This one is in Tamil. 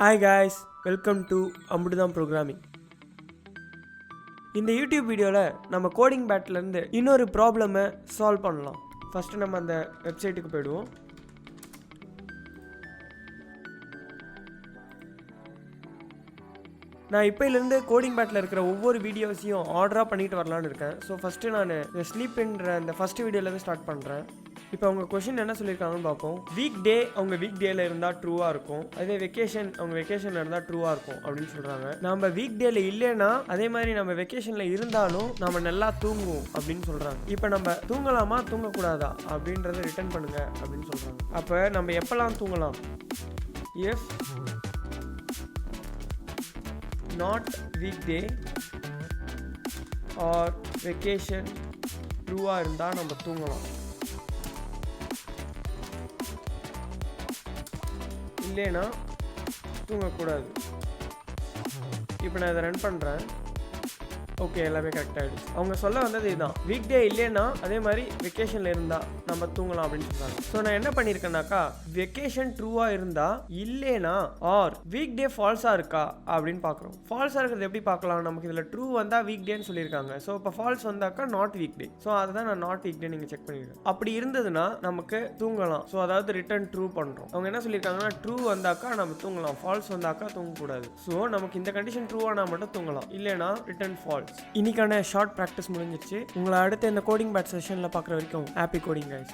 Hi guys, welcome to Ambutudhan programming. இந்த யூடியூப் வீடியோவில் நம்ம கோடிங் பேட்லேருந்து இன்னொரு ப்ராப்ளமை சால்வ் பண்ணலாம். ஃபஸ்ட்டு நம்ம அந்த வெப்சைட்டுக்கு போயிடுவோம். நான் இப்போலேருந்து கோடிங் பேட்டில் இருக்கிற ஒவ்வொரு வீடியோஸையும் ஆர்டராக பண்ணிட்டு வரலான்னு இருக்கேன். ஸோ ஃபஸ்ட்டு நான் இந்த ஸ்லீப்ன்ற அந்த ஃபஸ்ட்டு வீடியோலேருந்து ஸ்டார்ட் பண்ணுறேன். இப்போ அவங்க கொஷின் என்ன சொல்லியிருக்காங்கன்னு பார்ப்போம். வீக் டே அவங்க வீக் டேல இருந்தால் ட்ரூவாக இருக்கும், அதே வெக்கேஷன் அவங்க வெக்கேஷனில் இருந்தால் ட்ரூவாக இருக்கும் அப்படின்னு சொல்கிறாங்க. நம்ம வீக் டேல இல்லைன்னா அதே மாதிரி நம்ம வெக்கேஷனில் இருந்தாலும் நம்ம நல்லா தூங்குவோம் அப்படின்னு சொல்கிறாங்க. இப்போ நம்ம தூங்கலாமா தூங்கக்கூடாதா அப்படின்றத ரிட்டர்ன் பண்ணுங்க அப்படின்னு சொல்கிறாங்க. அப்போ நம்ம எப்போல்லாம் தூங்கலாம்? If not weekday or vacation ட்ரூவாக இருந்தால் நம்ம தூங்கலாம், இல்லைன்னா தூங்கக்கூடாது. இப்போ நான் இதை ரன் பண்ணுறேன். ஓகே, எல்லாமே கரெக்ட் ஆகிடுச்சு. அவங்க சொல்ல வந்தது இதுதான், வீக் டே இல்லைன்னா அதே மாதிரி வெக்கேஷனில் இருந்தால் நம்ம தூங்கலாம் அப்படின்னு சொல்கிறாங்க. ஸோ நான் என்ன பண்ணியிருக்கேன்னாக்கா, வெக்கேஷன் ட்ரூவாக இருந்தால் இல்லைனா ஆர் வீக் டே ஃபால்ஸாக இருக்கா அப்படின்னு பார்க்குறோம். ஃபால்ஸாக இருக்கிறது எப்படி பார்க்கலாம்? நமக்கு இதில் ட்ரூ வந்தால் வீக் டேன்னு சொல்லியிருக்காங்க. ஸோ இப்போ ஃபால்ஸ் வந்தாக்கா நாட் வீக் டே. ஸோ அதை தான் நான் நாட் வீக் டே நீங்கள் செக் பண்ணியிருக்கேன். அப்படி இருந்ததுன்னா நமக்கு தூங்கலாம். ஸோ அதாவது ரிட்டர்ன் ட்ரூ பண்ணுறோம். அவங்க என்ன சொல்லியிருக்காங்கன்னா, ட்ரூ வந்தாக்கா நம்ம தூங்கலாம், ஃபால்ஸ் வந்தாக்கா தூங்கக்கூடாது. ஸோ நமக்கு இந்த கண்டிஷன் ட்ரூவானா மட்டும் தூங்கலாம், இல்லைனா ரிட்டர்ன் ஃபால்ஸ். இன்னைக்கான ஷார்ட் ப்ராக்டிஸ் முடிஞ்சிருச்சு. உங்களை அடுத்த இந்த கோடிங் பேட் செஷனில் பார்க்குற வரைக்கும் ஹாப்பி கோடிங் கைஸ்.